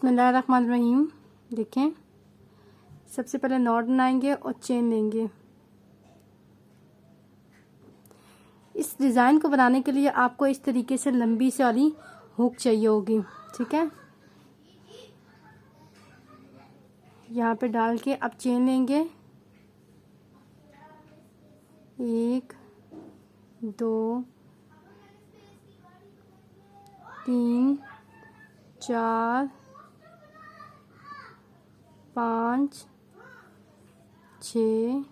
बिस्मिल्लाहिर्रहमानिर्रहीम। देखें, सबसे पहले नॉट बनाएंगे और चेन लेंगे। इस डिज़ाइन को बनाने के लिए आपको इस तरीके से लंबी सी वाली हुक चाहिए होगी। ठीक है, यहाँ पे डाल के अब चेन लेंगे। 1 2 3 4 5 6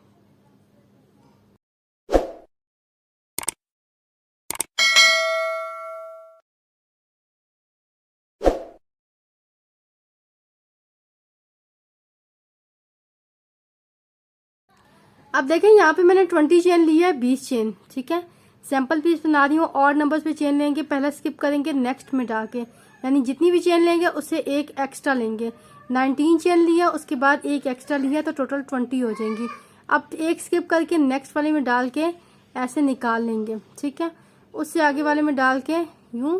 अब देखें, यहाँ पे मैंने 20 चेन ली है, 20 चेन। ठीक है, सैंपल पीस बना रही हूँ। और नंबर्स पे चेन लेंगे, पहले स्किप करेंगे, नेक्स्ट में डाल के, यानी जितनी भी चेन लेंगे उससे एक एक्स्ट्रा लेंगे। 19 चेन लिया, उसके बाद एक एक्स्ट्रा लिया, तो टोटल 20 हो जाएंगी। अब एक स्किप करके नेक्स्ट वाले में डाल के ऐसे निकाल लेंगे। ठीक है, उससे आगे वाले में डाल के यूं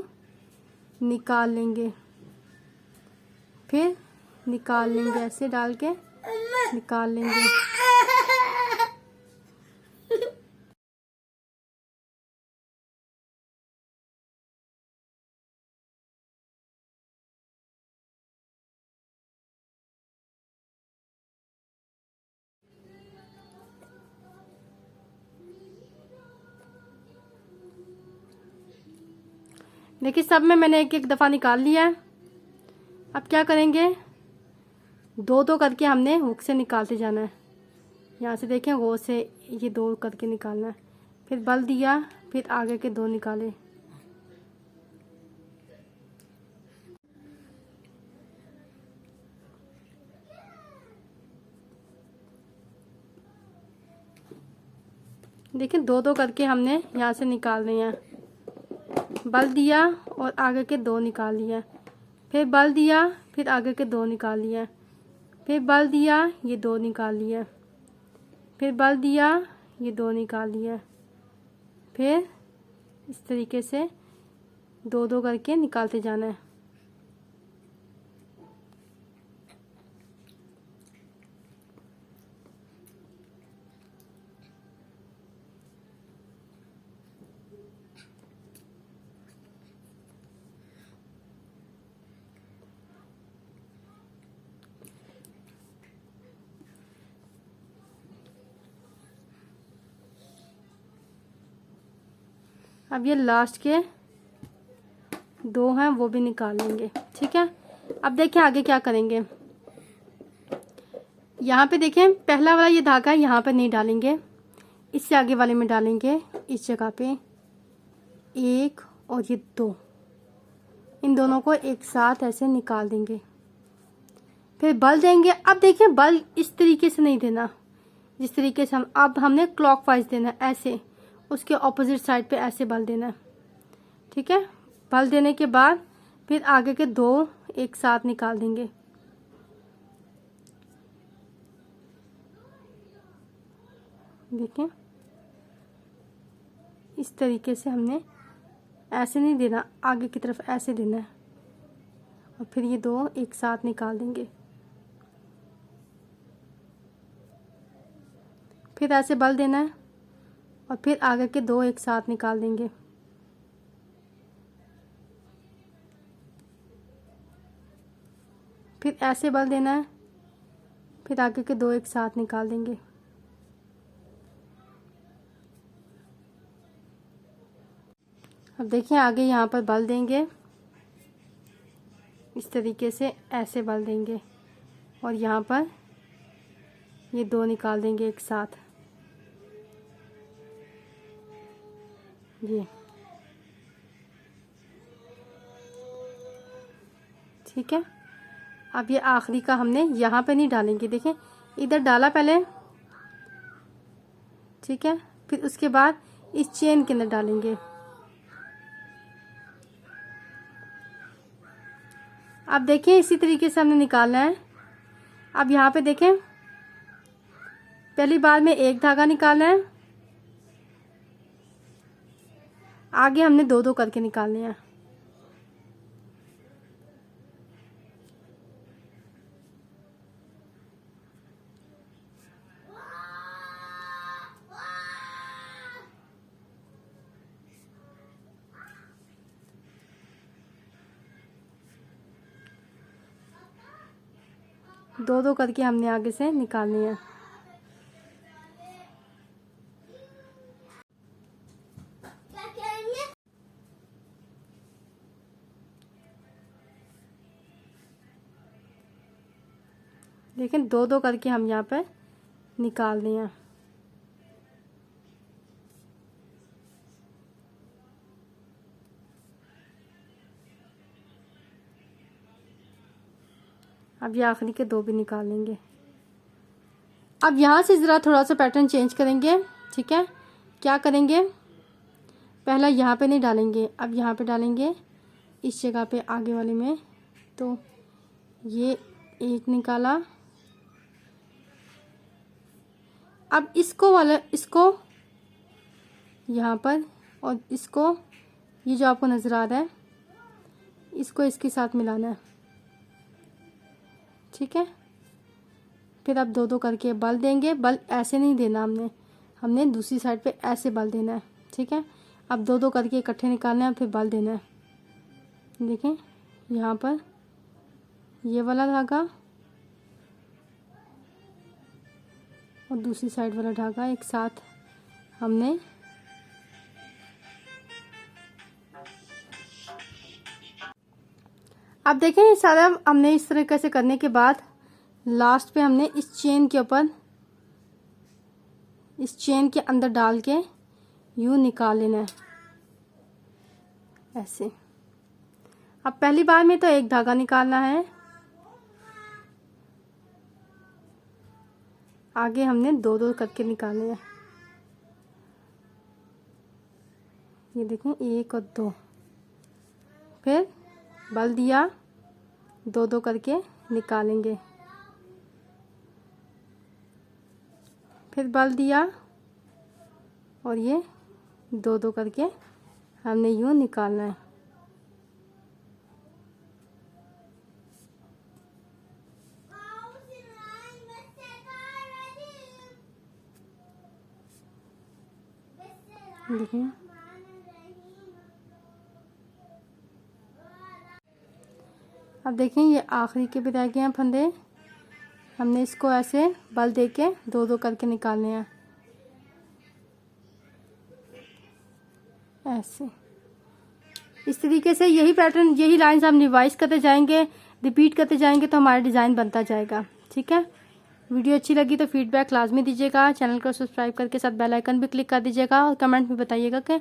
निकाल लेंगे, फिर निकाल लेंगे, ऐसे डाल के निकाल लेंगे। देखिए, सब में मैंने एक एक दफ़ा निकाल लिया है। अब क्या करेंगे, दो दो करके हमने हुक से निकालते जाना है। यहाँ से देखें, वो से ये दो करके निकालना है, फिर बल दिया, फिर आगे के दो निकाले। देखिए, दो दो करके हमने यहाँ से निकालने हैं। बल दिया और आगे के दो निकाल लिया, फिर बल दिया, फिर आगे के दो निकाल लिया, फिर बल दिया, ये दो निकाल लिया, फिर बल दिया, ये दो निकाल लिया, फिर इस तरीके से दो दो करके निकालते जाना है। अब ये लास्ट के दो हैं, वो भी निकाल लेंगे। ठीक है, अब देखें आगे क्या करेंगे। यहाँ पे देखें, पहला वाला ये धागा है, यहाँ पे नहीं डालेंगे, इससे आगे वाले में डालेंगे। इस जगह पे एक और ये दो, इन दोनों को एक साथ ऐसे निकाल देंगे, फिर बल देंगे। अब देखिए, बल इस तरीके से नहीं देना जिस तरीके से अब हमने क्लॉकवाइज देना है, ऐसे उसके ऑपोजिट साइड पे ऐसे बल देना है। ठीक है, बल देने के बाद फिर आगे के दो एक साथ निकाल देंगे। देखिए, इस तरीके से हमने ऐसे नहीं देना, आगे की तरफ ऐसे देना है, और फिर ये दो एक साथ निकाल देंगे, फिर ऐसे बल देना है, और फिर आगे के दो एक साथ निकाल देंगे। फिर ऐसे बल देना है, फिर आगे के दो एक साथ निकाल देंगे। अब देखिए, आगे यहाँ पर बल देंगे, इस तरीके से ऐसे बल देंगे, और यहाँ पर ये दो निकाल देंगे एक साथ। ये ठीक है, अब ये आखिरी का हमने यहाँ पे नहीं डालेंगे। देखें, इधर डाला पहले, ठीक है, फिर उसके बाद इस चेन के अंदर डालेंगे। अब देखें, इसी तरीके से हमने निकालना है। अब यहाँ पे देखें, पहली बार में एक धागा निकालना है, आगे हमने दो दो करके निकालने हैं। दो दो करके हमने आगे से निकालनी है। लेकिन दो दो करके हम यहाँ पे निकाल रहे हैं। अब ये आखिरी के दो भी निकाल लेंगे। अब यहाँ से ज़रा थोड़ा सा पैटर्न चेंज करेंगे, ठीक है। क्या करेंगे, पहला यहाँ पे नहीं डालेंगे, अब यहाँ पे डालेंगे इस जगह पे आगे वाले में। तो ये एक निकाला। अब इसको यहाँ पर, और इसको ये जो आपको नज़र आ रहा है इसको इसके साथ मिलाना है, ठीक है। फिर अब दो दो करके बल देंगे। बल ऐसे नहीं देना, हमने दूसरी साइड पे ऐसे बल देना है, ठीक है। अब दो दो करके इकट्ठे निकालना है, फिर बल देना है। देखें यहाँ पर ये वाला धागा और दूसरी साइड वाला धागा एक साथ हमने अब देखें ये सारा हमने इस तरीके से करने के बाद लास्ट पे हमने इस चेन के ऊपर, इस चेन के अंदर डाल के यूं निकाल लेना है ऐसे। अब पहली बार में तो एक धागा निकालना है, आगे हमने दो दो करके निकालने हैं। ये देखें एक और दो, फिर बल दिया, दो दो करके निकालेंगे, फिर बल दिया और ये दो दो करके हमने यूं निकालना है। देखिए अब देखें ये आखिरी के भी रह गए हैं फंदे, हमने इसको ऐसे बल दे के दो दो करके निकालने हैं ऐसे। इस तरीके से यही पैटर्न, यही लाइंस हम रिवाइज करते जाएंगे, रिपीट करते जाएंगे तो हमारा डिज़ाइन बनता जाएगा, ठीक है। वीडियो अच्छी लगी तो फीडबैक लाजमी दीजिएगा, चैनल को सब्सक्राइब करके साथ बेल आइकन भी क्लिक कर दीजिएगा और कमेंट में बताइएगा कि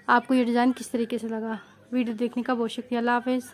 आपको ये डिज़ाइन किस तरीके से लगा। वीडियो देखने का बहुत शुक्रिया। अल्लाह हाफिज़।